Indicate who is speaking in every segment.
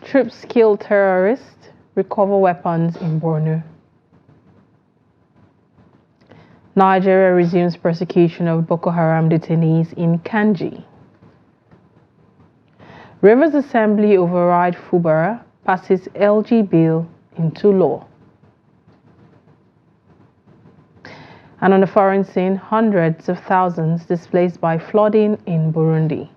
Speaker 1: Troops kill terrorists, recover weapons in Borno. Nigeria resumes persecution of Boko Haram detainees in Kanji. Rivers Assembly override Fubara, passes LG bill into law. And on the foreign scene, hundreds of thousands displaced by flooding in Burundi.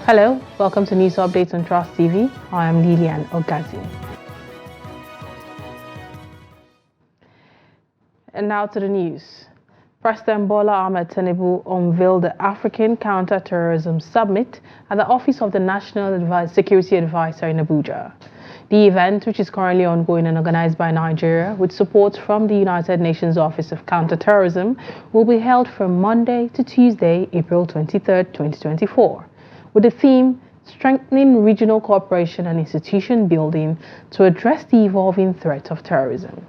Speaker 1: Hello, welcome to News Updates on Trust TV. I am Lilian Ogazi. And now to the news. President Bola Ahmed Tinubu unveiled the African Counter-Terrorism Summit at the Office of the National Security Advisor in Abuja. The event, which is currently ongoing and organized by Nigeria with support from the United Nations Office of Counter-Terrorism, will be held from Monday to Tuesday, April 23, 2024, with the theme Strengthening Regional Cooperation and Institution Building to Address the Evolving Threat of Terrorism.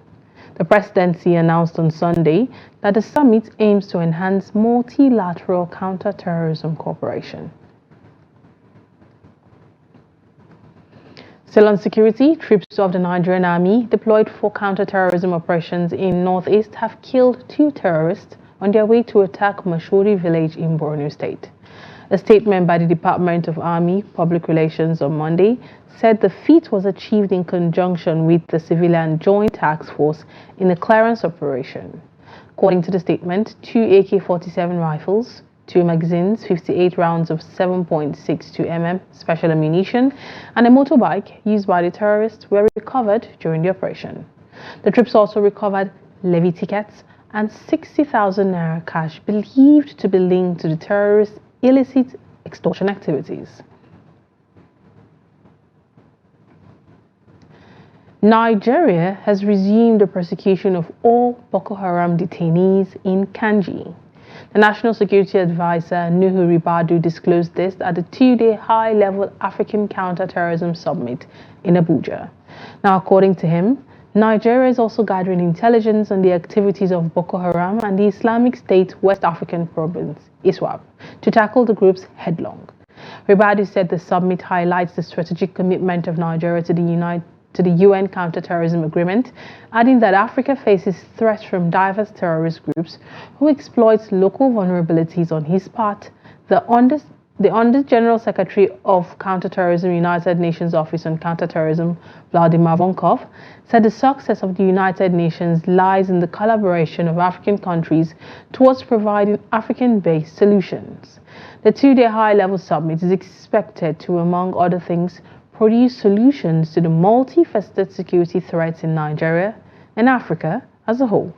Speaker 1: The presidency announced on Sunday that the summit aims to enhance multilateral counter-terrorism cooperation. Still on security, troops of the Nigerian army deployed for counter-terrorism operations in Northeast have killed 2 terrorists on their way to attack Mashori village in Borno State. A statement by the Department of Army Public Relations on Monday said the feat was achieved in conjunction with the Civilian Joint Task Force in a clearance operation. According to the statement, 2 AK-47 rifles, 2 magazines, 58 rounds of 7.62 mm special ammunition, and a motorbike used by the terrorists were recovered during the operation. The troops also recovered levy tickets and 60,000 naira cash believed to be linked to the terrorists' illicit extortion activities. Nigeria has resumed the persecution of all Boko Haram detainees in Kanji. The National Security Advisor Nuhu Ribadu disclosed this at the 2-day high-level African Counter-Terrorism Summit in Abuja. Now, according to him, Nigeria is also gathering intelligence on the activities of Boko Haram and the Islamic State West African Province, ISWAP, to tackle the groups headlong. Ribadu said the summit highlights the strategic commitment of Nigeria to the UN Counter-Terrorism Agreement, adding that Africa faces threats from diverse terrorist groups who exploit local vulnerabilities. On his part, the Under General Secretary of Counterterrorism United Nations Office on Counterterrorism, Vladimir Vonkov, said the success of the United Nations lies in the collaboration of African countries towards providing African-based solutions. The 2-day high-level summit is expected to, among other things, produce solutions to the multifaceted security threats in Nigeria and Africa as a whole.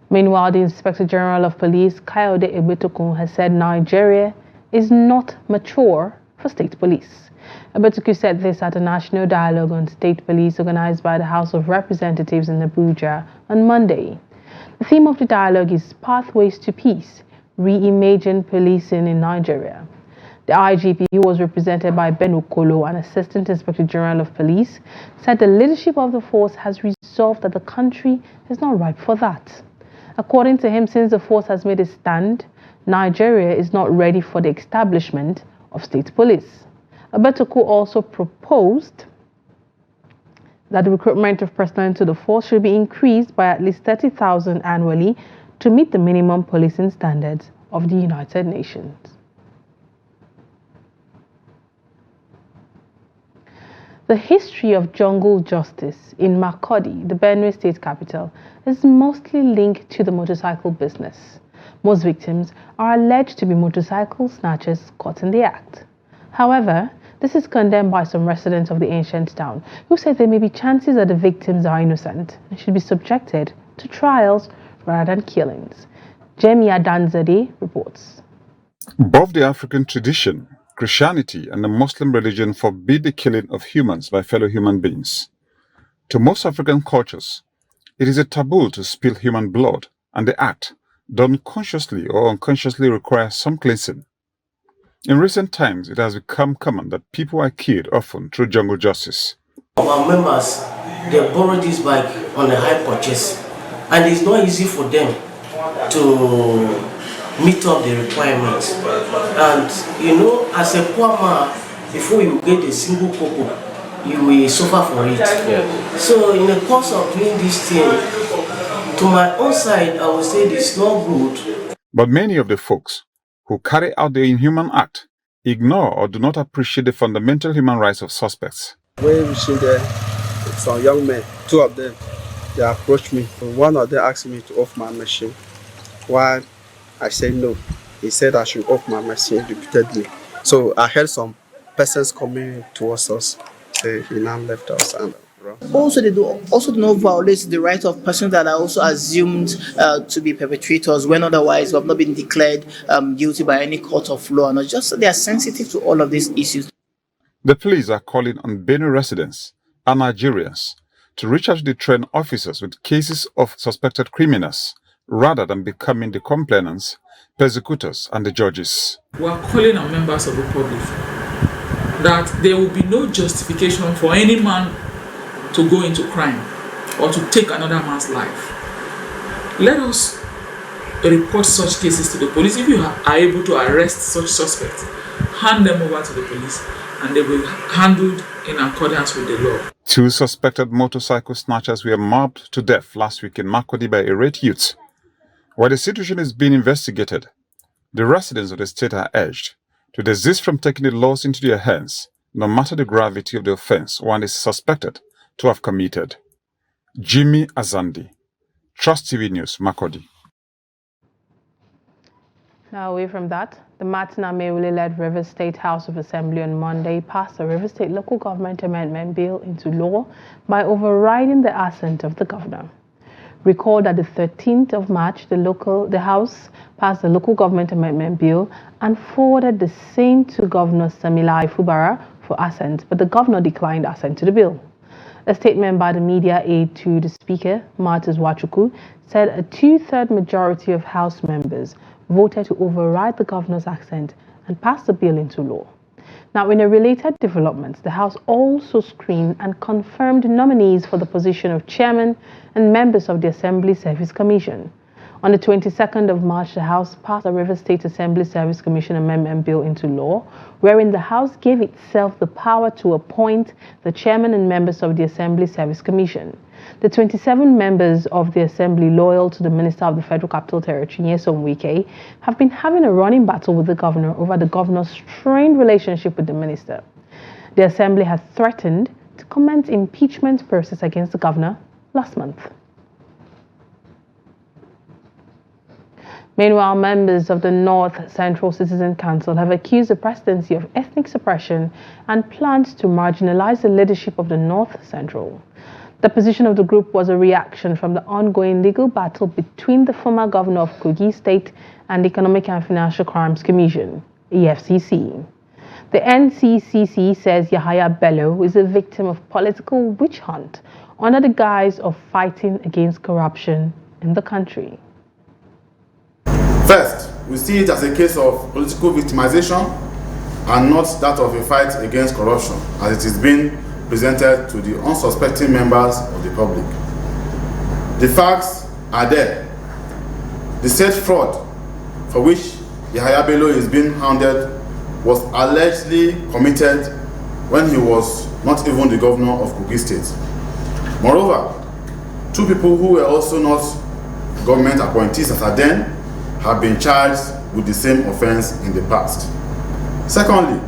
Speaker 1: Meanwhile, the Inspector General of Police, Kayode Egbetokun, has said Nigeria is not mature for state police. Egbetokun said this at a national dialogue on state police organized by the House of Representatives in Abuja on Monday. The theme of the dialogue is Pathways to Peace, Reimagine Policing in Nigeria. The IGP, who was represented by Ben Okolo, an Assistant Inspector General of Police, said the leadership of the force has resolved that the country is not ripe for that. According to him, since the force has made a stand, Nigeria is not ready for the establishment of state police. Egbetokun also proposed that the recruitment of personnel into the force should be increased by at least 30,000 annually to meet the minimum policing standards of the United Nations. The history of jungle justice in Makurdi, the Benue state capital, is mostly linked to the motorcycle business. Most victims are alleged to be motorcycle snatchers caught in the act. However, this is condemned by some residents of the ancient town, who say there may be chances that the victims are innocent and should be subjected to trials rather than killings. Jemi Adanzade reports.
Speaker 2: Both the African tradition, Christianity, and the Muslim religion forbid the killing of humans by fellow human beings. To most African cultures, it is a taboo to spill human blood, and the act, done consciously or unconsciously, requires some cleansing. In recent times, it has become common that people are killed often through jungle justice.
Speaker 3: Our members, they borrow this bike on a high purchase, and it's not easy for them to meet up the requirements. And you know, as a poor man, before you get a single cocoa, you will suffer for it. Yeah. So in the course of doing this thing, to my own side, I would say it's not good.
Speaker 2: But many of the folks who carry out the inhuman act ignore or do not appreciate the fundamental human rights of suspects.
Speaker 4: When we see there, some young men, two of them, they approached me. One of them asked me to off my machine. Why? I said no. He said I should off my machine repeatedly. So I heard some persons coming towards us. Say he now left us and
Speaker 5: also they do not violate the right of persons that are also assumed to be perpetrators when otherwise have not been declared guilty by any court of law, and just they are sensitive to all of these issues.
Speaker 2: The police are calling on Benue residents and Nigerians to reach out to the trained officers with cases of suspected criminals rather than becoming the complainants, persecutors, and the judges.
Speaker 6: We are calling on members of the public that there will be no justification for any man to go into crime or to take another man's life. Let us report such cases to the police. If you are able to arrest such suspects, hand them over to the police and they will be handled in accordance with the law.
Speaker 2: 2 suspected motorcycle snatchers were mobbed to death last week in Makurdi by irate youths. While the situation is being investigated, the residents of the state are urged to desist from taking the laws into their hands, no matter the gravity of the offense one is suspected to have committed. Jimmy Azandi, Trust TV News, Makurdi.
Speaker 1: Now away from that, the Martin Amaewhule-led Rivers State House of Assembly on Monday passed the Rivers State Local Government Amendment Bill into law by overriding the assent of the governor. Recall that the 13th of March, the House passed the Local Government Amendment Bill and forwarded the same to Governor Samilai Fubara for assent, but the governor declined assent to the bill. A statement by the media aide to the Speaker, Martins Wachuku, said a 2/3 majority of House members voted to override the governor's assent and pass the bill into law. Now, in a related development, the House also screened and confirmed nominees for the position of chairman and members of the Assembly Service Commission. On the 22nd of March, the House passed the Rivers State Assembly Service Commission Amendment Bill into law, wherein the House gave itself the power to appoint the chairman and members of the Assembly Service Commission. The 27 members of the Assembly loyal to the Minister of the Federal Capital Territory, Nyesom Wike, have been having a running battle with the governor over the governor's strained relationship with the minister. The Assembly had threatened to commence impeachment process against the governor last month. Meanwhile, members of the North Central Citizen Council have accused the presidency of ethnic suppression and plans to marginalize the leadership of the North Central. The position of the group was a reaction from the ongoing legal battle between the former governor of Kogi State and the Economic and Financial Crimes Commission, EFCC. The NCCC says Yahaya Bello is a victim of political witch hunt under the guise of fighting against corruption in the country.
Speaker 7: First, we see it as a case of political victimization and not that of a fight against corruption, as it is being presented to the unsuspecting members of the public. The facts are there. The said fraud for which Yahaya Bello is being hounded was allegedly committed when he was not even the governor of Kogi State. Moreover, 2 people who were also not government appointees as at then have been charged with the same offense in the past. Secondly,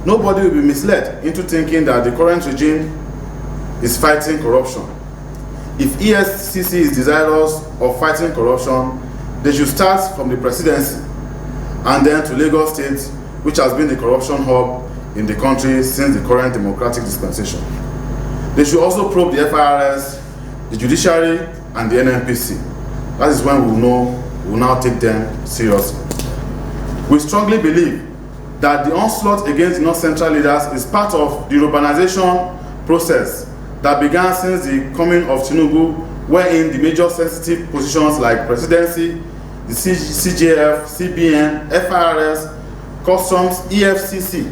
Speaker 7: nobody will be misled into thinking that the current regime is fighting corruption. If EFCC is desirous of fighting corruption, they should start from the presidency and then to Lagos State, which has been the corruption hub in the country since the current democratic dispensation. They should also probe the FIRS, the judiciary, and the NNPC. That is when we'll now take them seriously. We strongly believe that the onslaught against the North Central leaders is part of the urbanization process that began since the coming of Tinubu, wherein the major sensitive positions like presidency, the CJF, CBN, FIRS, Customs, EFCC,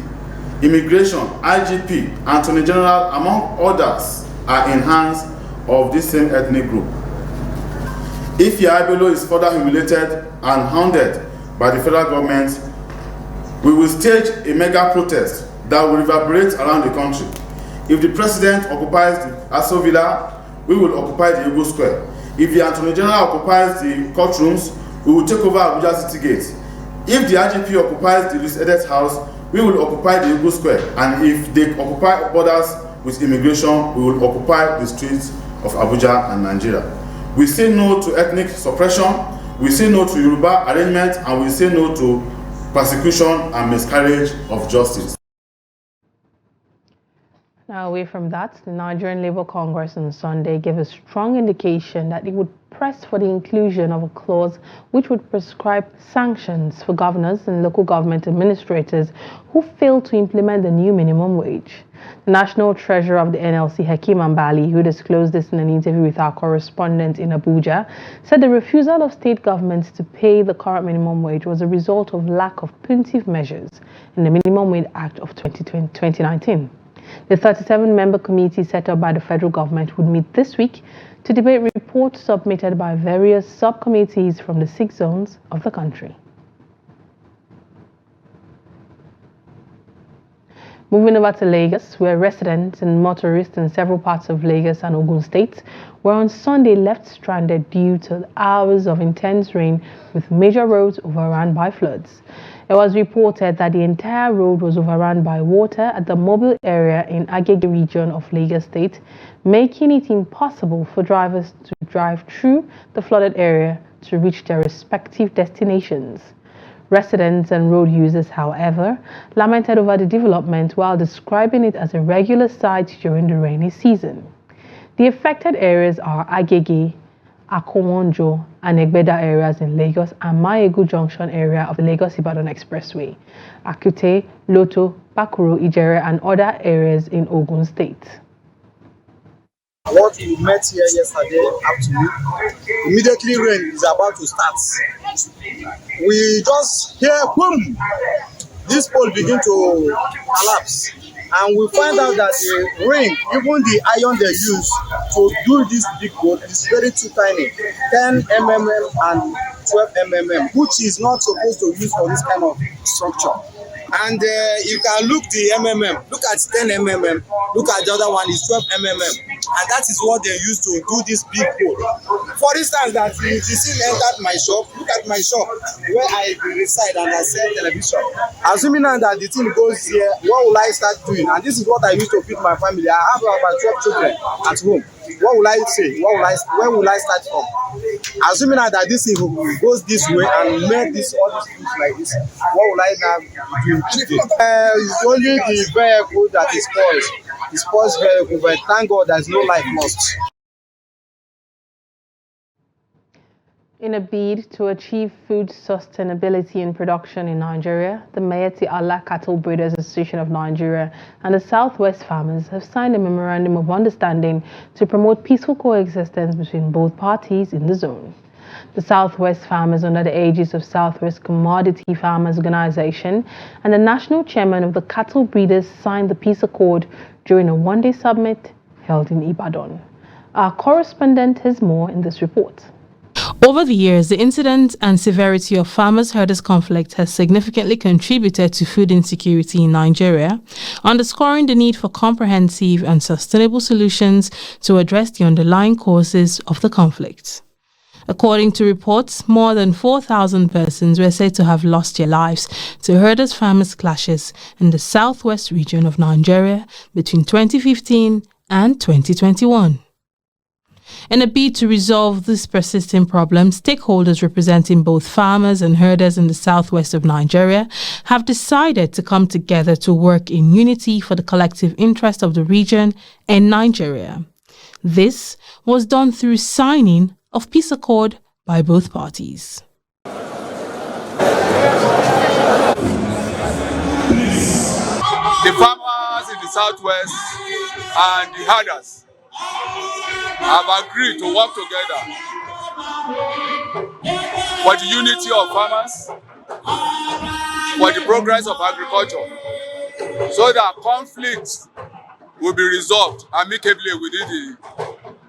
Speaker 7: Immigration, IGP, Attorney General, among others, are in hands of this same ethnic group. If Yaabelo is further humiliated and hounded by the federal government, we will stage a mega protest that will reverberate around the country. If the president occupies the Aso Villa, we will occupy the Ego Square. If the Attorney General occupies the courtrooms, we will take over Abuja City Gate. If the IGP occupies the Louis Edet House, we will occupy the Ego Square. And if they occupy borders with immigration, we will occupy the streets of Abuja and Nigeria. We say no to ethnic suppression, we say no to Yoruba arrangement, and we say no to persecution and miscarriage of justice.
Speaker 1: Now, away from that, the Nigerian Labour Congress on Sunday gave a strong indication that it would press for the inclusion of a clause which would prescribe sanctions for governors and local government administrators who fail to implement the new minimum wage. The National Treasurer of the NLC, Hakeem Ambali, who disclosed this in an interview with our correspondent in Abuja, said the refusal of state governments to pay the current minimum wage was a result of lack of punitive measures in the Minimum Wage Act of 2019. The 37-member committee set up by the federal government would meet this week to debate reports submitted by various subcommittees from the 6 zones of the country. Moving over to Lagos, where residents and motorists in several parts of Lagos and Ogun states were on Sunday left stranded due to hours of intense rain with major roads overrun by floods. It was reported that the entire road was overrun by water at the mobile area in Agege region of Lagos State, making it impossible for drivers to drive through the flooded area to reach their respective destinations. Residents and road users, however, lamented over the development while describing it as a regular sight during the rainy season. The affected areas are Agege, Akowonjo and Egbeda areas in Lagos and Maegu Junction area of the Lagos-Ibadan Expressway, Akute, Loto, Bakuro, Ijere and other areas in Ogun State.
Speaker 8: What we met here yesterday afternoon, immediately rain is about to start. We just hear boom, this pole begin to collapse. And we find out that the ring, even the iron they use to do this big boat is very too tiny, 10 mm and 12 mm, which is not supposed to use for this kind of structure. And you can look the look at 10 mm, look at the other one is 12 mm. And that is what they use to do this big boat. For instance, that if you see entered my shop, look at my shop where I reside and I sell television. Assuming now that the thing goes here, what will I start doing? And this is what I use to feed my family. I have about 12 children at home. What will I say? Where will I start from? Assuming now that this thing goes this way and make this all these things like this, what will I now do? It's only the vehicle that is spoiled. The spoils vehicle, but thank God there's no life lost.
Speaker 1: In a bid to achieve food sustainability and production in Nigeria, the Mayeti Allah Cattle Breeders Association of Nigeria and the Southwest Farmers have signed a memorandum of understanding to promote peaceful coexistence between both parties in the zone. The Southwest Farmers, under the aegis of Southwest Commodity Farmers Organization, and the national chairman of the cattle breeders signed the peace accord during a one-day summit held in Ibadan. Our correspondent has more in this report. Over the years, the incidence and severity of farmers-herders conflict has significantly contributed to food insecurity in Nigeria, underscoring the need for comprehensive and sustainable solutions to address the underlying causes of the conflict. According to reports, more than 4,000 persons were said to have lost their lives to herders-farmers clashes in the southwest region of Nigeria between 2015 and 2021. In a bid to resolve this persisting problem, stakeholders representing both farmers and herders in the southwest of Nigeria have decided to come together to work in unity for the collective interest of the region and Nigeria. This was done through signing of peace accord by both parties.
Speaker 9: The farmers in the southwest and the herders have agreed to work together for the unity of farmers, for the progress of agriculture, so that conflicts will be resolved amicably within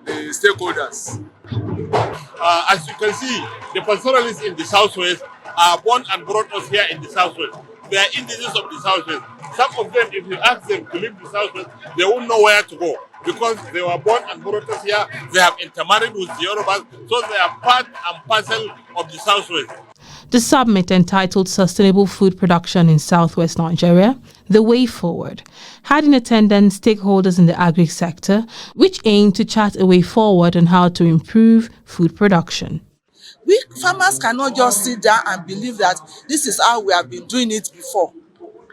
Speaker 9: the stakeholders.
Speaker 10: As you can see, the pastoralists in the southwest are born and brought us here in the southwest. They are indigenous of the southwest. Some of them, if you ask them to leave the southwest, they won't know where to go because they were born and brought us here. They have intermarried with the Yorubas, so they are part and parcel of the southwest.
Speaker 1: The summit, entitled Sustainable Food Production in Southwest Nigeria, The Way Forward, had in attendance stakeholders in the agri sector, which aimed to chart a way forward on how to improve food production.
Speaker 11: We farmers cannot just sit down and believe that this is how we have been doing it before,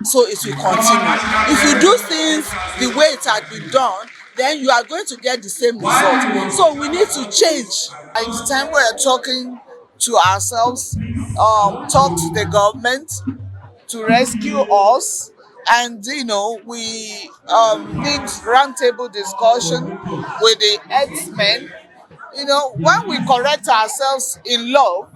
Speaker 11: so it will continue. If you do things the way it had been done, then you are going to get the same result. So we need to change. It's time we are talking to ourselves, talk to the government to rescue us, and we need roundtable discussion with the herdsmen. When we correct ourselves in love,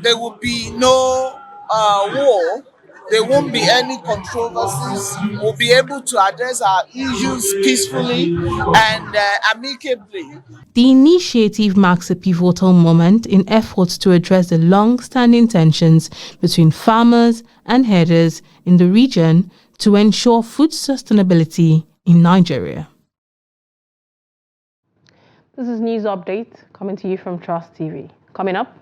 Speaker 11: there will be no war. There won't be any controversies. We'll be able to address our issues peacefully and amicably.
Speaker 1: The initiative marks a pivotal moment in efforts to address the long-standing tensions between farmers and herders in the region to ensure food sustainability in Nigeria. This is News Update coming to you from Trust TV. Coming up,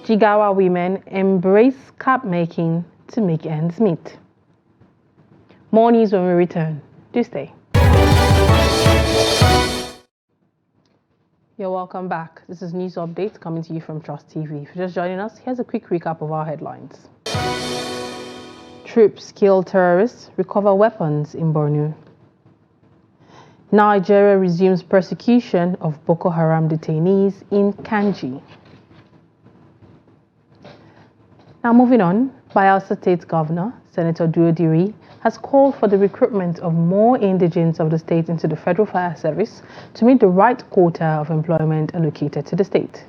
Speaker 1: Jigawa women embrace cap making to make ends meet. More news when we return. Do stay. You're welcome back. This is News Update coming to you from Trust TV. If you're just joining us, here's a quick recap of our headlines. Troops kill terrorists, recover weapons in Borno. Nigeria resumes persecution of Boko Haram detainees in Kanji. Now moving on, Bayelsa State Governor, Senator Duodiri, has called for the recruitment of more indigents of the state into the Federal Fire Service to meet the right quota of employment allocated to the state.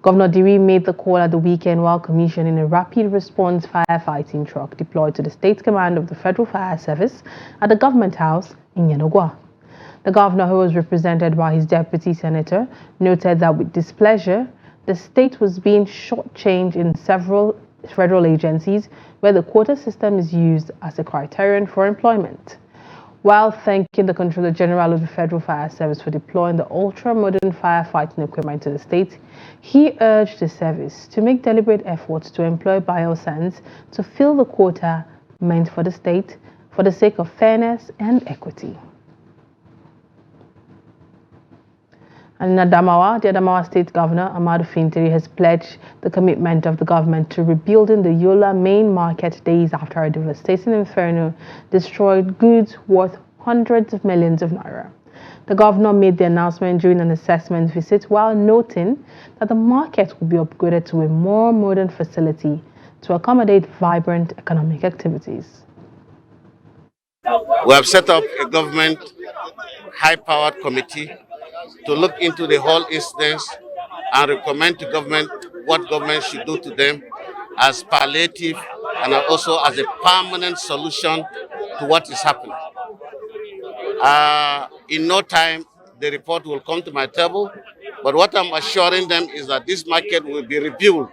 Speaker 1: Governor Diri made the call at the weekend while commissioning a rapid response firefighting truck deployed to the state command of the Federal Fire Service at the Government House in Yenogwa. The governor, who was represented by his deputy senator, noted that with displeasure, the state was being shortchanged in several federal agencies where the quota system is used as a criterion for employment. While thanking the Controller General of the Federal Fire Service for deploying the ultra-modern firefighting equipment to the state, he urged the service to make deliberate efforts to employ Biosans to fill the quota meant for the state for the sake of fairness and equity. And in Adamawa, the Adamawa State Governor, Amadu Fintiri, has pledged the commitment of the government to rebuilding the Yola main market days after a devastating inferno destroyed goods worth hundreds of millions of naira. The governor made the announcement during an assessment visit while noting that the market will be upgraded to a more modern facility to accommodate vibrant economic activities.
Speaker 12: We have set up a government high-powered committee to look into the whole incidents and recommend to government what government should do to them as palliative and also as a permanent solution to what is happening. In no time, the report will come to my table, but what I'm assuring them is that this market will be rebuilt.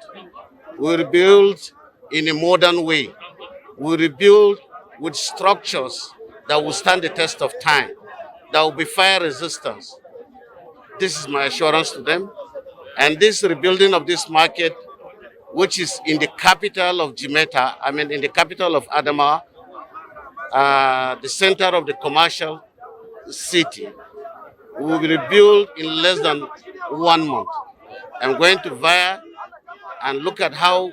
Speaker 12: We'll rebuild in a modern way. We'll rebuild with structures that will stand the test of time, that will be fire resistance. This is my assurance to them. And this rebuilding of this market, which is in the capital of Jimeta, in the capital of Adamawa, the center of the commercial city, will be rebuilt in less than 1 month. I'm going to VIA and look at how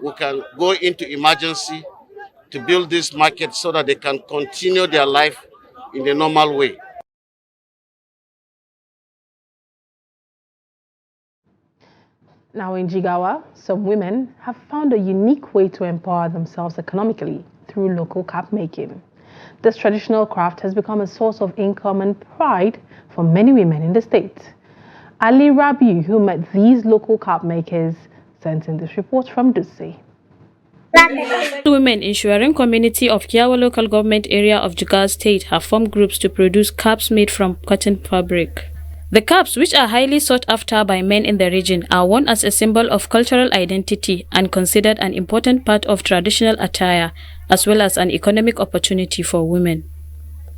Speaker 12: we can go into emergency to build this market so that they can continue their life in the normal way.
Speaker 1: Now in Jigawa, some women have found a unique way to empower themselves economically through local cap making. This traditional craft has become a source of income and pride for many women in the state. Ali Rabi, who met these local cap makers, sent in this report from Dutse.
Speaker 13: Women in Shuarin community of Kiawa local government area of Jigawa state have formed groups to produce caps made from cotton fabric. The caps, which are highly sought after by men in the region, are worn as a symbol of cultural identity and considered an important part of traditional attire, as well as an economic opportunity for women.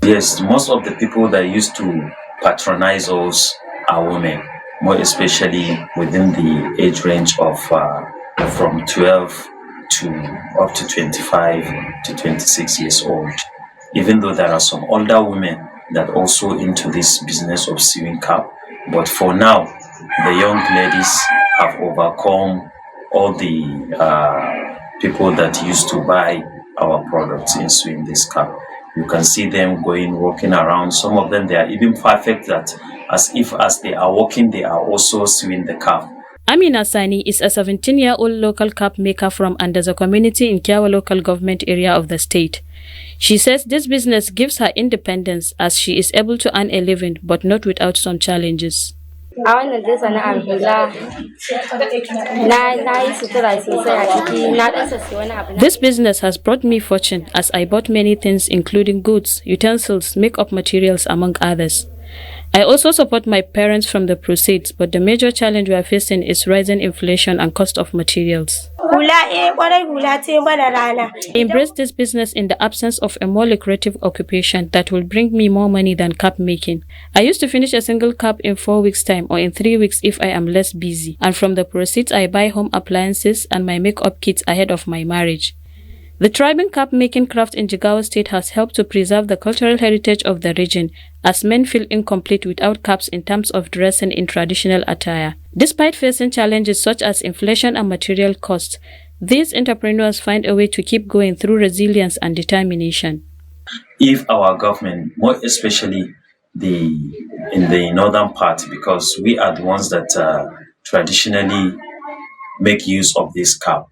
Speaker 14: Yes, most of the people that used to patronize us are women, more especially within the age range of from 12 to up to 25 to 26 years old. Even though there are some older women that also into this business of sewing cap, but for now, the young ladies have overcome all the people that used to buy our products in sewing this cap. You can see them walking around. Some of them, they are even perfect that as they are walking, they are also sewing the cap.
Speaker 13: Amina Sani is a 17-year-old local cap maker from Andaza community in Kiawa local government area of the state. She says this business gives her independence as she is able to earn a living, but not without some challenges. This business has brought me fortune as I bought many things including goods, utensils, makeup materials among others. I also support my parents from the proceeds, but the major challenge we are facing is rising inflation and cost of materials. I embrace this business in the absence of a more lucrative occupation that will bring me more money than cap making. I used to finish a single cap in 4 weeks' time or in 3 weeks if I am less busy, and from the proceeds I buy home appliances and my makeup kits ahead of my marriage. The thriving cap making craft in Jigawa State has helped to preserve the cultural heritage of the region, as men feel incomplete without caps in terms of dressing in traditional attire. Despite facing challenges such as inflation and material costs, these entrepreneurs find a way to keep going through resilience and determination.
Speaker 14: If our government, more especially in the northern part, because we are the ones that traditionally make use of this cap,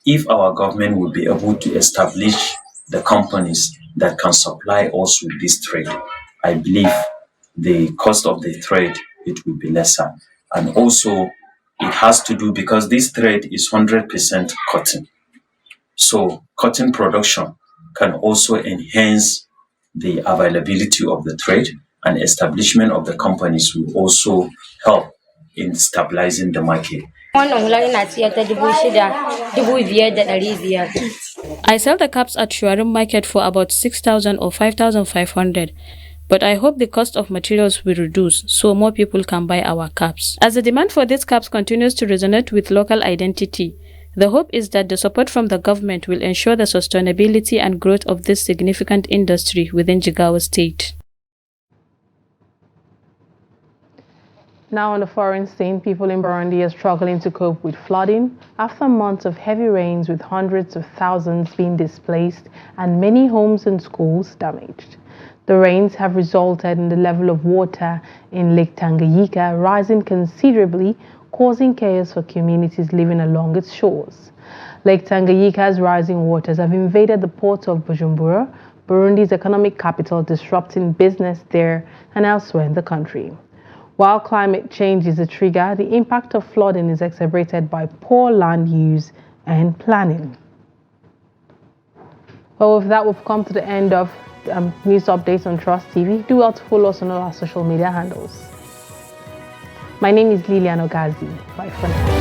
Speaker 14: if our government will be able to establish the companies that can supply us with this trade, I believe the cost of the trade, it will be lesser. And also, it has to do because this trade is 100% cotton. So cotton production can also enhance the availability of the trade, and establishment of the companies will also help in stabilizing the market.
Speaker 13: I sell the caps at Shuarim Market for about 6,000 or 5,500. But I hope the cost of materials will reduce so more people can buy our caps. As the demand for these caps continues to resonate with local identity, the hope is that the support from the government will ensure the sustainability and growth of this significant industry within Jigawa State.
Speaker 1: Now on the foreign scene, people in Burundi are struggling to cope with flooding after months of heavy rains with hundreds of thousands being displaced and many homes and schools damaged. The rains have resulted in the level of water in Lake Tanganyika rising considerably, causing chaos for communities living along its shores. Lake Tanganyika's rising waters have invaded the port of Bujumbura, Burundi's economic capital, disrupting business there and elsewhere in the country. While climate change is a trigger, the impact of flooding is exacerbated by poor land use and planning. Well, with that, we've come to the end of news updates on Trust TV. Do well to follow us on all our social media handles. My name is Lilian Ogazi. Bye for now.